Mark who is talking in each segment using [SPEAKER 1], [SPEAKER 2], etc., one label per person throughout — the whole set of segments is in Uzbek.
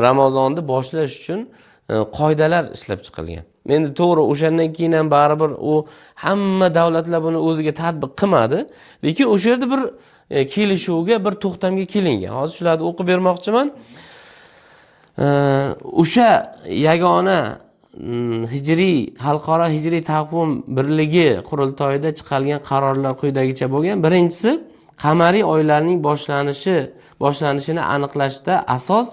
[SPEAKER 1] Ramazonni boshlash uchun qoidalar ishlab chiqilgan. Endi to'g'ri, o'shandan keyin ham baribir u hamma davlatlar buni o'ziga tatbiq qilmadi, lekin o'sha yerda bir kelishuvga, bir to'xtamga kelingan. Hozir shularni o'qib bermoqchiman. O'sha yagona hijriy xalqaro hijriy taqvim birligi qurultoyida chiqarilgan qarorlar quyidagicha bo'lgan. Birinchisi, qamariy oylarning boshlanishini aniqlashda asos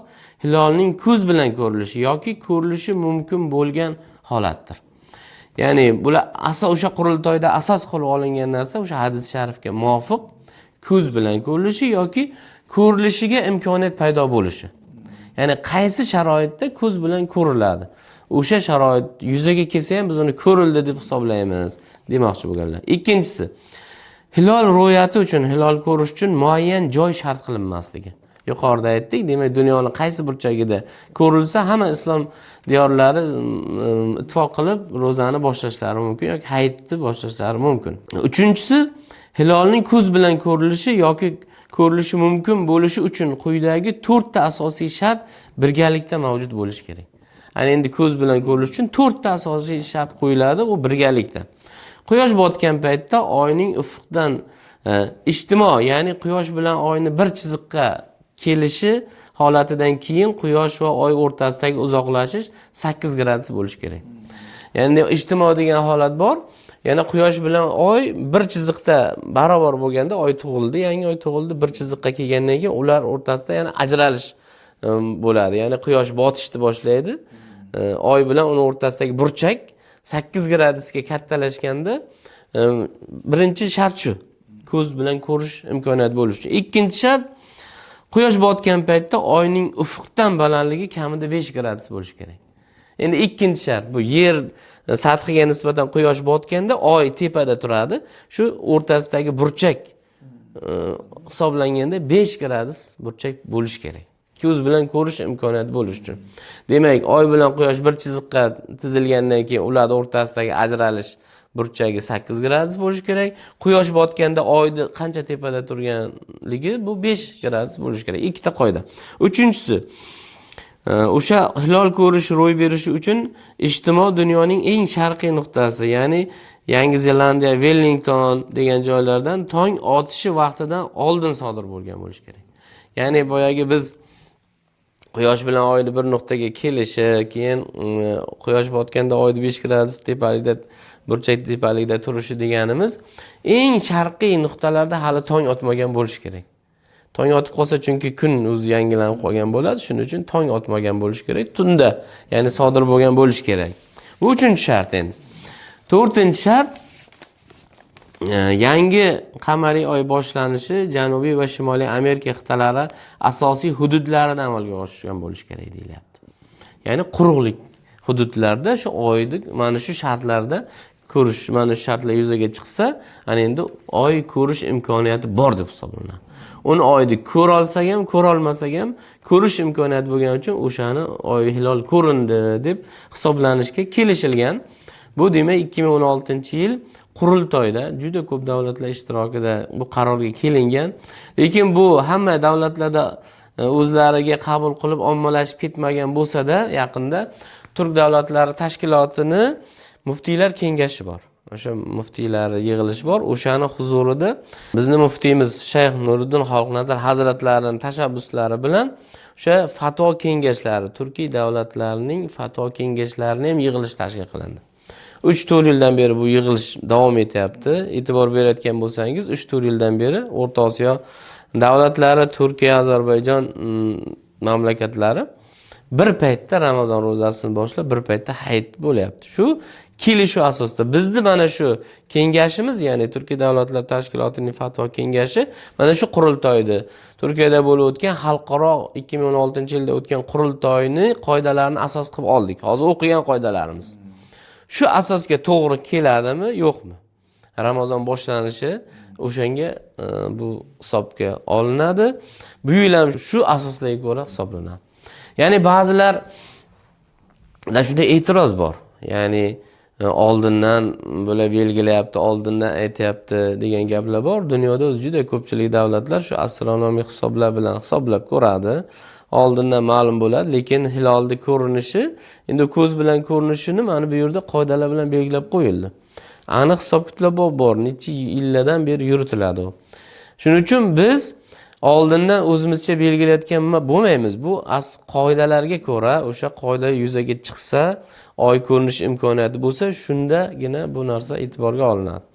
[SPEAKER 1] hilolning ko'z bilan ko'rilishi yoki ko'rilishi mumkin bo'lgan holatdir. Ya'ni bular o'sha qurultoyda asos qilib olingan narsa o'sha hadis sharifga muvofiq ko'z bilan ko'rilishi yoki ko'rilishiga imkoniyat paydo bo'lishi. Ya'ni qaysi sharoitda ko'z bilan ko'riladi? O'sha sharoit yuzaga kelsa ham biz uni ko'rildi deb hisoblaymiz, demoqchi bo'lganlar. Ikkinchisi, hilol ro'yati uchun, hilol ko'rish uchun muayyan joy shart qilinmasligi. Yuqorida aytdik, demak dunyoning qaysi burchagida ko'rilsa, hamma islom diyorlari ittifoq qilib ro'zani boshlashlari mumkin yoki hayitni boshlashlari mumkin. Uchinchisi, hilolning ko'z bilan ko'rilishi yoki ko'rilishi mumkin bo'lishi uchun quyidagi 4 ta asosiy shart birgalikda mavjud bo'lishi kerak. Ya'ni endi ko'z bilan ko'rilish uchun 4 ta asosiy shart qo'yiladi, u birgalikda. Quyosh botgan paytda oyning ufqdan ijtimo, ya'ni quyosh bilan oyni bir chiziqqa kelishi holatidan keyin quyosh va oy o'rtasidagi uzoqlashish 8 gradus bo'lishi kerak. Ya'ni ijtimo degan holat bor. Yana quyosh bilan oy bir chiziqda barobar bo'lganda oy tug'ildi, yangi oy tug'ildi, bir chiziqqa kelgandan keyin ular o'rtasida yana ajralish bo'ladi. Ya'ni quyosh botishni boshlaydi. Oy bilan uni o'rtasidagi burchak 8 gradusga kattalashganda birinchi shart shu. Ko'z bilan ko'rish imkoniyati bo'lishi uchun. Ikkinchi shart, quyosh botgan paytda oyning ufqdan balandligi kamida 5 gradus bo'lishi kerak. Endi ikkinchi shart bu yer sathiga nisbatan quyosh botganda oy tepada turadi. Shu o'rtasidagi burchak hisoblanganda 5 gradus burchak bo'lishi kerak. Ko'z bilan ko'rish imkoniyati bo'lishi uchun. Demak, oy bilan quyosh bir chiziqqa tizilgandan keyin ular o'rtasidagi ajralish burchagi 8 gradus bo'lishi kerak. Quyosh botganda oyni qancha tepada turganligi bu 5 gradus bo'lishi kerak. Ikkita qoida. Uchinchisi, o'sha hilol ko'rish ro'y berishi uchun ijtimo dunyoning eng sharqiy nuqtasi, ya'ni Yangi Zelandiya, Wellington degan joylardan tong otishi vaqtidan oldin sodir bo'lgan bo'lishi kerak. Ya'ni boyagi biz quyosh bilan oyni bir nuqtaga kelishi, keyin quyosh botganda oyni 5 gradus tepalikda, burchak tepalikda turishi deganimiz eng sharqiy nuqtalarda hali tong otmagan bo'lishi kerak. Tong otib qolsa, chunki kun o'zi yangilanib qolgan bo'ladi, shuning uchun tong otmagan bo'lishi kerak. Tunda, ya'ni sodir bo'lgan bo'lishi kerak. Bu uchinchi shart endi. To'rtinchi shart, yangi qamariy oy boshlanishi Janubiy va Shimoliy Amerika qit'alari asosiy hududlarida amalga oshgan bo'lishi kerak deyilyapti. Ya'ni quruqlik hududlarda shu oyni mana shu shartlarda ko'rish, mana shu shartlar yuzaga chiqsa, ana endi oy ko'rish imkoniyati bor deb hisoblanadi. Uni oyni ko'ra olsak ham, ko'ra olmasak ham ko'rish imkoniyati bo'lgani uchun o'shani oy hilol ko'rindi deb hisoblanishga kelishilgan. Bu demak 2016-yil qurultoyda juda ko'p davlatlar ishtirokida bu qarorga kelingan. Lekin bu hamma davlatlarda o'zlariga qabul qilib ommalashib ketmagan bo'lsa-da, yaqinda Turk davlatlari tashkilotini muftiylar kengashi bor. O'sha muftiylar yig'ilishi bor. O'shani huzurida bizning muftiyimiz Shayx Nuriddin Xalqnazar hazratlarining tashabbuslari bilan o'sha fatvo kengashlari, Turkiy davlatlarining fatvo kengashlarini ham yig'ilish tashkil qilindi. 3-4 yildan beri bu yig'ilish davom etyapti. E'tibor berayotgan bo'lsangiz, 3-4 yildan beri O'rta Osiyo davlatlari, Turkiya, Ozarbayjon mamlakatlari bir paytda Ramazon ro'zasini boshlab, bir paytda hayit bo'lyapti. Shu kelishuv asosida bizni mana shu kengashimiz, ya'ni Turkiy davlatlar tashkilotining fatvo kengashi mana shu qurultoydi. Turkiyada bo'lib o'tgan xalqaro 2016-yilda o'tgan qurultoyni qoidalarini asos qilib oldik. Hozir o'qigan qoidalarimiz. Shu asosga to'g'ri keladimi, yo'qmi? Ramazon boshlanishi o'shanga bu hisobga olinadi. Bu yil ham shu asoslarga ko'ra hisoblanadi. Ya'ni ba'zilar shunda e'tiroz bor. Ya'ni oldindan bo'lib belgilayapti, oldindan aytayapti degan gaplar bor. Dunyoda juda ko'pchilik davlatlar shu astronomik hisoblar bilan hisoblab ko'radi. oldindan ma'lum bo'ladi, lekin hilolni ko'rinishi, endi ko'z bilan ko'rinishini mana bu yerda qoidalar bilan belgilab qo'yildi. Aniq hisob-kitoblar bor, necha yillardan beri yuritiladi u. Shuning uchun biz oldindan o'zimizcha belgilayotgan bo'lmaymiz. Bu qoidalarga ko'ra, o'sha qoida yuzaga chiqsa, oy ko'rinish imkoniyati bo'lsa, shundagina bu narsa e'tiborga olinadi.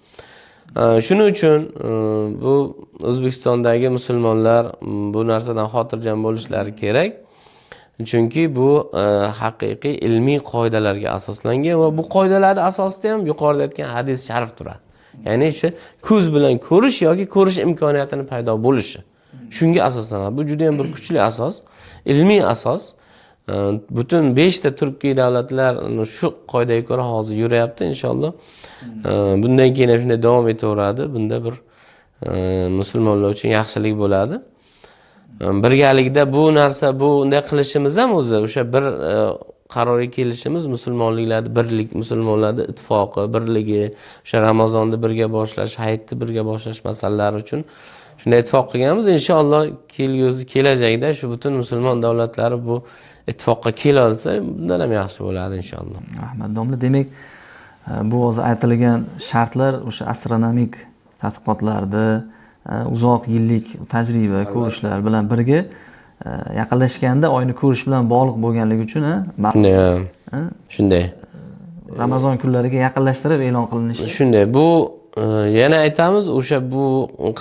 [SPEAKER 1] Shuning uchun bu O'zbekistondagi musulmonlar bu narsadan xotirjam bo'lishlari kerak. Chunki bu haqiqiy ilmiy qoidalarga asoslangan va bu qoidalarning asosida ham yuqorida aytgan hadis sharif turadi. Ya'ni shu ko'z bilan ko'rish yoki ko'rish imkoniyatining paydo bo'lishi. Shunga asoslanadi. Bu juda ham bir kuchli asos, ilmiy asos. Butun 5 ta Turkiy davlatlar shu qoidaga ko'ra hozir yuryapti inshaalloh. Bundan keyin ham shunday davom etaveradi. Bunda bir musulmonlar uchun yaxshilik bo'ladi. Birgalikda bu narsa, bu unday qilishimiz ham o'zi o'sha bir qarorga kelishimiz musulmonliklarni birlik, musulmonlarning ittifoqi, birligi, o'sha Ramazonni birga boshlash, hayitni birga boshlash masalalari uchun shunday ittifoq qilganmiz. Inshaalloh kelajakda shu butun musulmon davlatlari bu ittifoqqa kelolsa, bundan ham yaxshi bo'ladi inshaalloh.
[SPEAKER 2] Rahmat domla, demak bu hozir aytilgan shartlar o'sha astronomik tadqiqotlarda uzoq yillik tajriba, ko'rishlar bilan birga yaqinlashganda oyni ko'rish bilan bog'liq bo'lganligi uchun
[SPEAKER 1] shunday
[SPEAKER 2] Ramazon kunlariga yaqinlashtirib e'lon qilinishi.
[SPEAKER 1] Shunday. Bu yana aytamiz, o'sha bu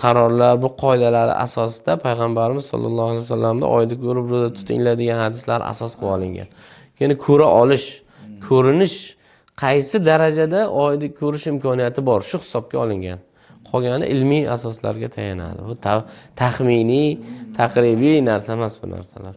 [SPEAKER 1] qarorlar, bu qoidalar asosida payg'ambarimiz sollallohu alayhi vasallamda oyni ko'rib ro'za tutinglar degan hadislar asos qilib olingan. Ya'ni ko'ra olish, ko'rinish qaysi darajada oyni ko'rish imkoniyati bor, shu hisobga olingan. Qolgani ilmiy asoslarga tayanadi. Bu taxminiy, taqribiy narsa emas bu narsalar.